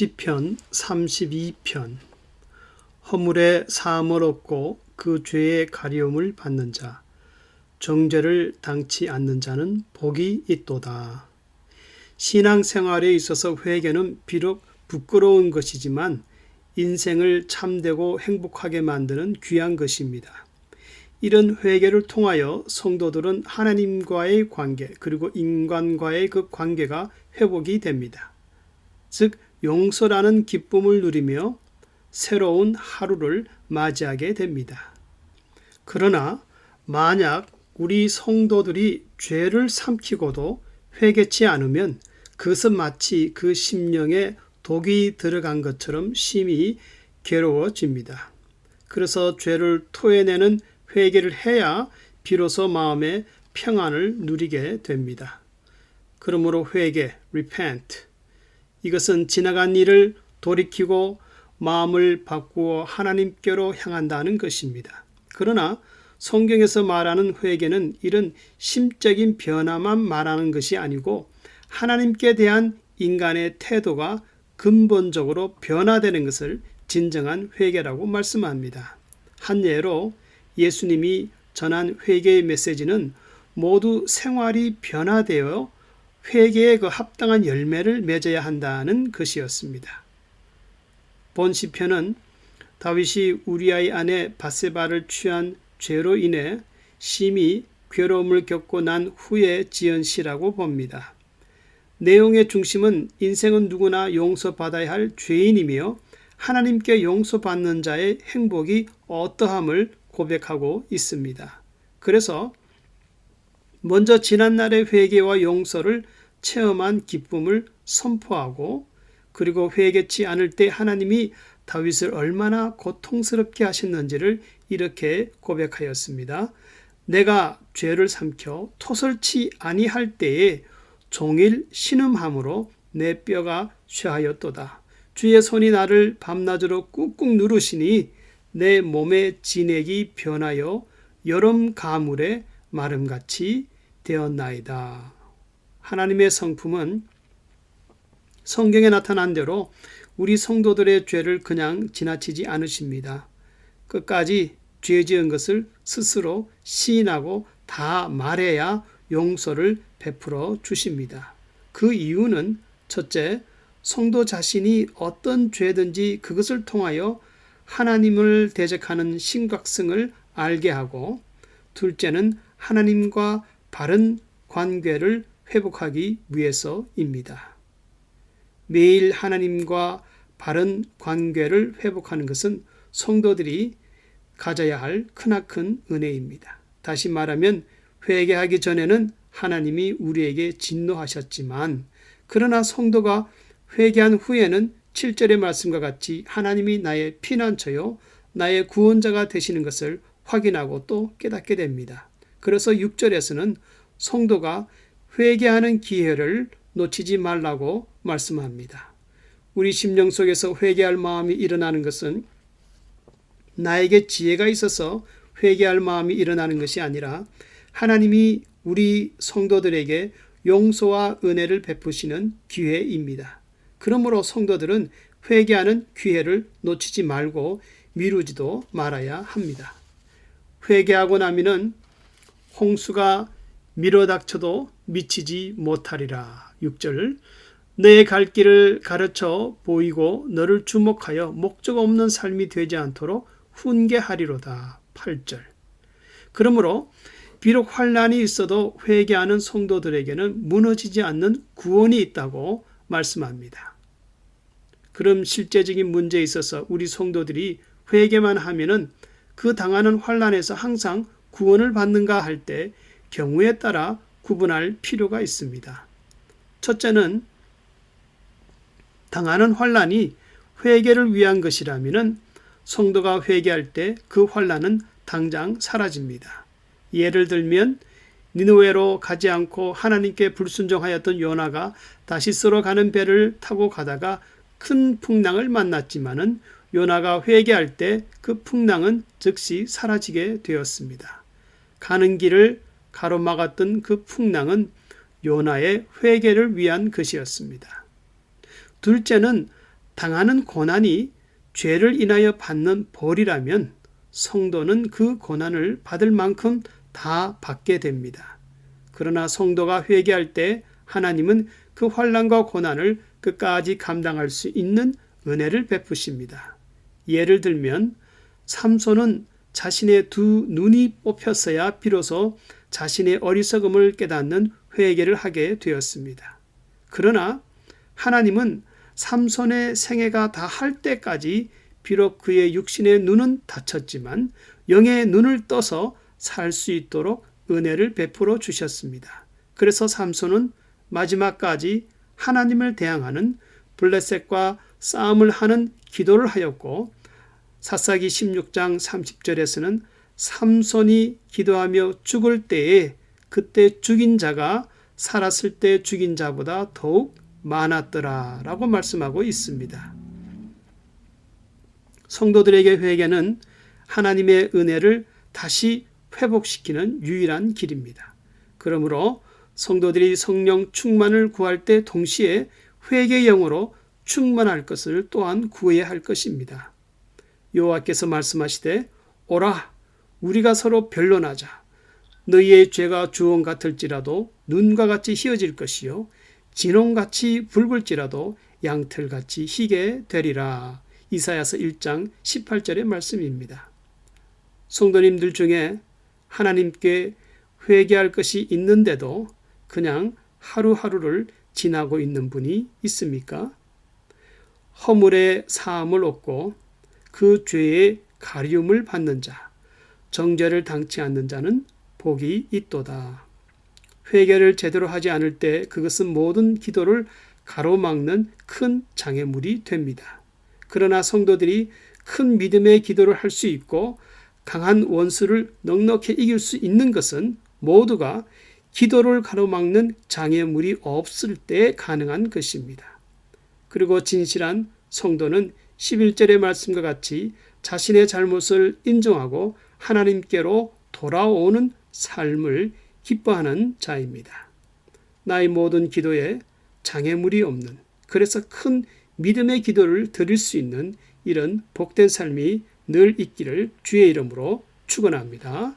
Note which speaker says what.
Speaker 1: 시편 32편. 허물에 사함을 얻고 그 죄의 가리움을 받는 자, 정죄를 당치 않는 자는 복이 있도다. 신앙생활에 있어서 회개는 비록 부끄러운 것이지만 인생을 참되고 행복하게 만드는 귀한 것입니다. 이런 회개를 통하여 성도들은 하나님과의 관계 그리고 인간과의 그 관계가 회복이 됩니다. 즉 용서라는 기쁨을 누리며 새로운 하루를 맞이하게 됩니다. 그러나 만약 우리 성도들이 죄를 삼키고도 회개치 않으면 그것은 마치 그 심령에 독이 들어간 것처럼 심히 괴로워집니다. 그래서 죄를 토해내는 회개를 해야 비로소 마음의 평안을 누리게 됩니다. 그러므로 회개, repent, 이것은 지나간 일을 돌이키고 마음을 바꾸어 하나님께로 향한다는 것입니다. 그러나 성경에서 말하는 회개는 이런 심적인 변화만 말하는 것이 아니고 하나님께 대한 인간의 태도가 근본적으로 변화되는 것을 진정한 회개라고 말씀합니다. 한 예로 예수님이 전한 회개의 메시지는 모두 생활이 변화되어 회개에 그 합당한 열매를 맺어야 한다는 것이었습니다. 본 시편은 다윗이 우리아의 아내 밧세바를 취한 죄로 인해 심히 괴로움을 겪고 난 후에 지은 시라고 봅니다. 내용의 중심은 인생은 누구나 용서받아야 할 죄인이며 하나님께 용서받는 자의 행복이 어떠함을 고백하고 있습니다. 그래서 먼저 지난날의 회개와 용서를 체험한 기쁨을 선포하고 그리고 회개치 않을 때 하나님이 다윗을 얼마나 고통스럽게 하셨는지를 이렇게 고백하였습니다. 내가 죄를 삼켜 토설치 아니할 때에 종일 신음함으로 내 뼈가 쇠하였도다. 주의 손이 나를 밤낮으로 꾹꾹 누르시니 내 몸의 진액이 변하여 여름 가물에 마름같이 되었나이다. 하나님의 성품은 성경에 나타난 대로 우리 성도들의 죄를 그냥 지나치지 않으십니다. 끝까지 죄 지은 것을 스스로 시인하고 다 말해야 용서를 베풀어 주십니다. 그 이유는 첫째, 성도 자신이 어떤 죄든지 그것을 통하여 하나님을 대적하는 심각성을 알게 하고, 둘째는 하나님과 바른 관계를 회복하기 위해서입니다. 매일 하나님과 바른 관계를 회복하는 것은 성도들이 가져야 할 크나큰 은혜입니다. 다시 말하면 회개하기 전에는 하나님이 우리에게 진노하셨지만 그러나 성도가 회개한 후에는 7절의 말씀과 같이 하나님이 나의 피난처요 나의 구원자가 되시는 것을 확인하고 또 깨닫게 됩니다. 그래서 6절에서는 성도가 회개하는 기회를 놓치지 말라고 말씀합니다. 우리 심령 속에서 회개할 마음이 일어나는 것은 나에게 지혜가 있어서 회개할 마음이 일어나는 것이 아니라 하나님이 우리 성도들에게 용서와 은혜를 베푸시는 기회입니다. 그러므로 성도들은 회개하는 기회를 놓치지 말고 미루지도 말아야 합니다. 회개하고 나면은 홍수가 밀어닥쳐도 미치지 못하리라. 6절, 내 갈 길을 가르쳐 보이고 너를 주목하여 목적 없는 삶이 되지 않도록 훈계하리로다. 8절, 그러므로 비록 환난이 있어도 회개하는 성도들에게는 무너지지 않는 구원이 있다고 말씀합니다. 그럼 실제적인 문제에 있어서 우리 성도들이 회개만 하면은 그 당하는 환난에서 항상 구원을 받는가 할 때 경우에 따라 구분할 필요가 있습니다. 첫째는 당하는 환난이 회개를 위한 것이라면은 성도가 회개할 때 그 환난은 당장 사라집니다. 예를 들면 니느웨로 가지 않고 하나님께 불순종하였던 요나가 다시 쓸어가는 배를 타고 가다가 큰 풍랑을 만났지만은 요나가 회개할 때 그 풍랑은 즉시 사라지게 되었습니다. 가는 길을 가로막았던 그 풍랑은 요나의 회개를 위한 것이었습니다. 둘째는 당하는 고난이 죄를 인하여 받는 벌이라면 성도는 그 고난을 받을 만큼 다 받게 됩니다. 그러나 성도가 회개할 때 하나님은 그 환난과 고난을 끝까지 감당할 수 있는 은혜를 베푸십니다. 예를 들면 삼손은 자신의 두 눈이 뽑혔어야 비로소 자신의 어리석음을 깨닫는 회개를 하게 되었습니다. 그러나 하나님은 삼손의 생애가 다할 때까지 비록 그의 육신의 눈은 닫혔지만 영의 눈을 떠서 살 수 있도록 은혜를 베풀어 주셨습니다. 그래서 삼손은 마지막까지 하나님을 대항하는 블레셋과 싸움을 하는 기도를 하였고 사사기 16장 30절에서는 삼손이 기도하며 죽을 때에 그때 죽인 자가 살았을 때 죽인 자보다 더욱 많았더라 라고 말씀하고 있습니다. 성도들에게 회개는 하나님의 은혜를 다시 회복시키는 유일한 길입니다. 그러므로 성도들이 성령 충만을 구할 때 동시에 회개의 영으로 충만할 것을 또한 구해야 할 것입니다. 여호와께서 말씀하시되 오라 우리가 서로 변론하자. 너희의 죄가 주홍 같을지라도 눈과 같이 희어질 것이요 진홍같이 붉을지라도 양털같이 희게 되리라. 이사야서 1장 18절의 말씀입니다. 성도님들 중에 하나님께 회개할 것이 있는데도 그냥 하루하루를 지나고 있는 분이 있습니까? 허물의 사함을 얻고 그 죄의 가리움을 받는 자, 정죄를 당치 않는 자는 복이 있도다. 회개를 제대로 하지 않을 때 그것은 모든 기도를 가로막는 큰 장애물이 됩니다. 그러나 성도들이 큰 믿음의 기도를 할 수 있고 강한 원수를 넉넉히 이길 수 있는 것은 모두가 기도를 가로막는 장애물이 없을 때 가능한 것입니다. 그리고 진실한 성도는 11절의 말씀과 같이 자신의 잘못을 인정하고 하나님께로 돌아오는 삶을 기뻐하는 자입니다. 나의 모든 기도에 장애물이 없는, 그래서 큰 믿음의 기도를 드릴 수 있는 이런 복된 삶이 늘 있기를 주의 이름으로 축원합니다.